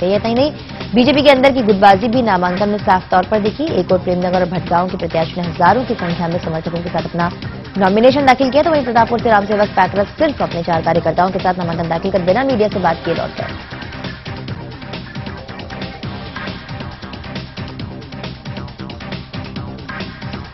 सकते हैं। इतना ही नहीं, बीजेपी के अंदर की गुटबाजी भी नामांकन में साफ तौर पर दिखी। एक और प्रेमनगर और भटगांव के प्रत्याशी ने हजारों की संख्या में समर्थकों के साथ अपना नॉमिनेशन दाखिल किया, तो वहीं प्रतापपुर से रामसेवक पैकरस सिर्फ अपने 4 कार्यकर्ताओं के साथ नामांकन दाखिल कर बिना मीडिया से बात किए लौट गए।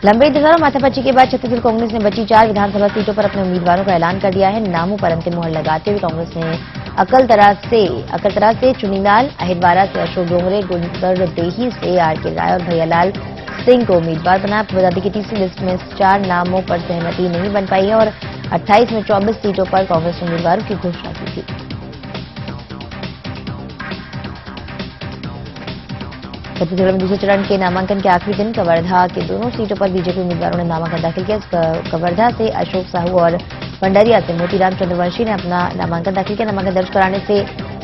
लंबे इंतजार और माथापच्ची के बाद छत्तीसगढ़ कांग्रेस ने बची 4 विधानसभा सीटों पर अपने उम्मीदवारों का ऐलान कर दिया है। नामों पर अंतिम मुहर लगाते हुए कांग्रेस ने अकलतरा से चुनीलाल, अहिरवारा से अशोक डोंगरे, गुंडरदेही से आरके राय और भैयालाल सिंह को उम्मीदवार बनाया। आपको बता दें कि तीसरी लिस्ट में 4 नामों पर सहमति नहीं बन पाई है और 28 में 24 सीटों पर कांग्रेस उम्मीदवारों की घोषणा की थी। छत्तीसगढ़ में दूसरे चरण के नामांकन के आखिरी दिन कवर्धा के दोनों सीटों पर बीजेपी उम्मीदवारों ने नामांकन दाखिल किया। कवर्धा से अशोक साहू और पंडरिया से मोतीराम चंद्रवंशी ने अपना नामांकन दाखिल किया। नामांकन दर्ज कराने से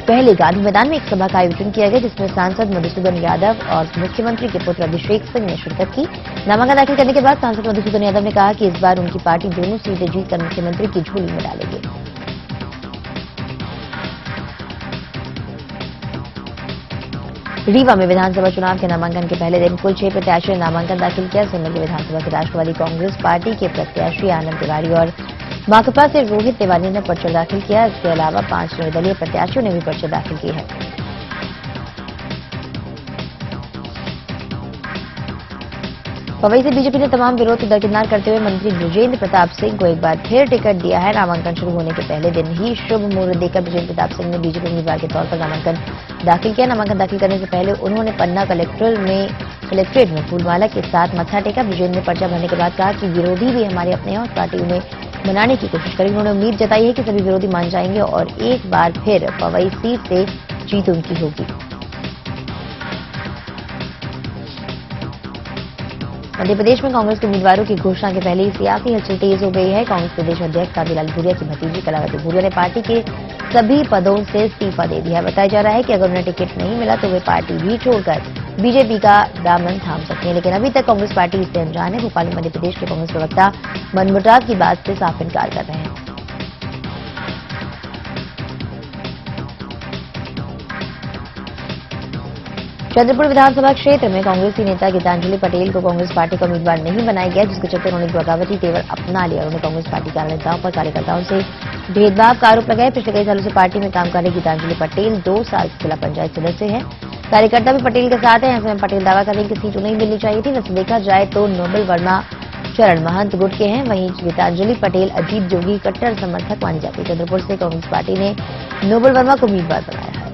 पहले गांधी मैदान में एक सभा का आयोजन किया गया, जिसमें सांसद मधुसूदन यादव और मुख्यमंत्री के पुत्र अभिषेक सिंह ने शिरकत की। नामांकन दाखिल करने के बाद सांसद मधुसूदन यादव ने कहा कि इस बार उनकी पार्टी दोनों सीटें जीतकर मुख्यमंत्री की झोली में डालेगी। रीवा में विधानसभा चुनाव के नामांकन के पहले दिन कुल 6 प्रत्याशियों ने नामांकन दाखिल किया। इसमें के विधानसभा के राष्ट्रवादी कांग्रेस पार्टी के प्रत्याशी आनंद तिवारी और माकपा से रोहित तिवारी ने पर्चा दाखिल किया। इसके अलावा 5 निर्दलीय प्रत्याशियों ने भी पर्चा दाखिल की है। पवई से बीजेपी ने तमाम विरोध को दरकिनार करते हुए मंत्री बृजेंद्र प्रताप सिंह को एक बार फिर टिकट दिया है। नामांकन शुरू होने के पहले दिन ही शुभ मुहूर्त देकर बृजेंद्र प्रताप सिंह ने बीजेपी उम्मीदवार के तौर पर नामांकन दाखिल किया। नामांकन दाखिल करने से पहले उन्होंने पन्ना कलेक्ट्रेट में फूलमाला के साथ मत्था टेका। बृजेंद्र ने पर्चा भरने के बाद कहा कि विरोधी भी हमारे अपने हैं और पार्टी उन्हें मनाने की कोशिश करेगी। उन्होंने उम्मीद जताई है कि सभी विरोधी मान जाएंगे और एक बार फिर पवई सीट से जीत उनकी होगी। मध्य प्रदेश में कांग्रेस के उम्मीदवारों की घोषणा के पहले ही सियासी हलचल तेज हो गई है। कांग्रेस प्रदेश अध्यक्ष कांतिलाल भूरिया की भतीजी कलावती भूरिया ने पार्टी के सभी पदों से इस्तीफा दे दिया है। बताया जा रहा है कि अगर उन्हें टिकट नहीं मिला तो वे पार्टी भी छोड़कर बीजेपी का दामन थाम सकते हैं, लेकिन अभी तक कांग्रेस पार्टी इससे अनजान है। भोपाल में मध्य प्रदेश के कांग्रेस प्रवक्ता मनमुटाव की बात से साफ इनकार कर रहे हैं। चंद्रपुर विधानसभा क्षेत्र में कांग्रेसी नेता गीतांजलि पटेल को कांग्रेस पार्टी का उम्मीदवार नहीं बनाया गया, जिसके चलते उन्होंने बगावती तेवर अपना लिया। उन्होंने कांग्रेस पार्टी के नेताओं पर कार्यकर्ताओं से भेदभाव का आरोप लगाया। पिछले कई सालों से पार्टी में काम कर रहे गीतांजलि पटेल 2 साल से जिला पंचायत सदस्य हैं। कार्यकर्ता भी पटेल के साथ हैं। ऐसे में पटेल दावा कर रहे हैं कि सीट उन्हें मिलनी चाहिए थी। वैसे देखा जाए तो नोबेल वर्मा चरण महंत गुट के हैं, वहीं गीतांजलि पटेल अजीत जोगी कट्टर समर्थक मानी जाती है। चंद्रपुर से कांग्रेस पार्टी ने नोबेल वर्मा को उम्मीदवार बनाया है।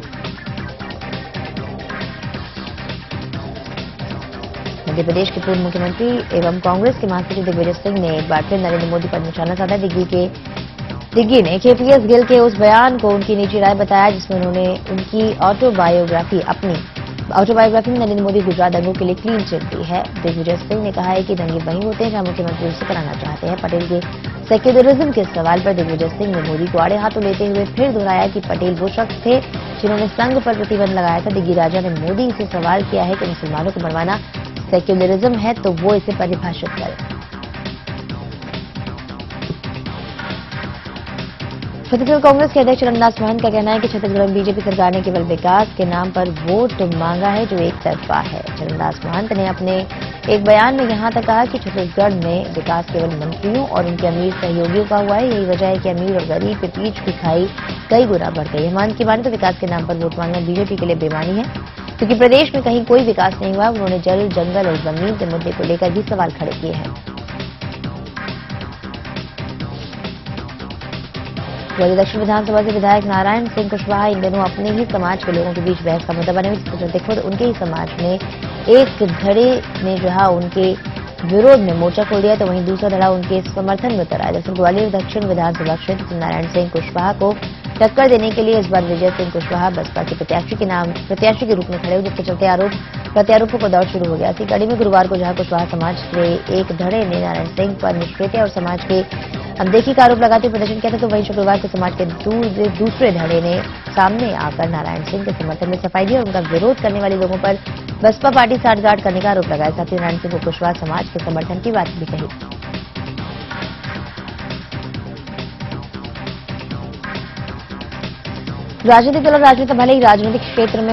मध्य प्रदेश के पूर्व मुख्यमंत्री एवं कांग्रेस के महासचिव दिग्विजय सिंह ने एक बार फिर नरेंद्र मोदी पर निशाना साधा। दिग्गी ने केपीएस गिल के उस बयान को उनकी निजी राय बताया, जिसमें उन्होंने उनकी ऑटोबायोग्राफी में नरेंद्र मोदी गुजरात दंगों के लिए क्लीन चिट दी है। दिग्विजय सिंह ने कहा है कि दंगे वहीं होते हैं जहां मुख्यमंत्री उसे कराना चाहते हैं। पटेल के सेक्युलरिज्म के सवाल पर दिग्विजय सिंह ने मोदी को आड़े हाथों लेते हुए फिर दोहराया कि पटेल वो शख्स थे जिन्होंने संघ पर प्रतिबंध लगाया था। दिग्गी राजा ने मोदी से सवाल किया है कि मुसलमानों को मरवाना सेक्युलरिज्म है तो वो इसे परिभाषित करें। छत्तीसगढ़ कांग्रेस के अध्यक्ष चरणदास महंत का कहना है कि छत्तीसगढ़ में बीजेपी सरकार ने केवल विकास के नाम पर वोट मांगा है, जो एक तरफा है। चरणदास महंत ने अपने एक बयान में यहां तक कहा कि छत्तीसगढ़ में विकास केवल मंत्रियों और उनके अमीर सहयोगियों का हुआ है। यही वजह है कि अमीर और गरीब के बीच की खाई कई गुना बढ़ गई है। महंत की माने तो विकास के नाम पर वोट मांगना बीजेपी के लिए बेमानी है, क्योंकि प्रदेश में कहीं कोई विकास नहीं हुआ। उन्होंने जल, जंगल और जमीन के मुद्दे को लेकर भी सवाल खड़े किए हैं। ग्वालियर दक्षिण विधानसभा से विधायक नारायण सिंह कुशवाहा इन दिनों अपने ही समाज के लोगों के बीच बहस का मुद्दा बने हुए, जिसके चलते खुद उनके ही समाज में एक धड़े ने जहां उनके विरोध में मोर्चा खोल दिया, तो वहीं दूसरा धड़ा उनके समर्थन में उतर आया। दरअसल ग्वालियर दक्षिण विधानसभा क्षेत्र से नारायण सिंह कुशवाहा को टक्कर देने के लिए इस बार विजय सिंह कुशवाहा बसपा के प्रत्याशी के रूप में खड़े हुए, जिसके चलते आरोप प्रत्यारोपों का दौर शुरू हो गया। इसी कड़ी में गुरुवार को जहां कुशवाहा समाज के एक धड़े ने नारायण सिंह पर निष्क्रियता और समाज के अनदेखी का आरोप लगाते हुए प्रदर्शन किया था, तो वहीं शुक्रवार को समाज के दूसरे धड़े ने सामने आकर नारायण सिंह के समर्थन में सफाई दी और उनका विरोध करने वाले लोगों पर बसपा पार्टी साठगांठ करने का आरोप लगाया। साथ ही नारायण सिंह को कुशवाहा समाज के समर्थन की बात भी कही। राजनीतिक दल और राजनेता भले ही राजनीतिक क्षेत्र में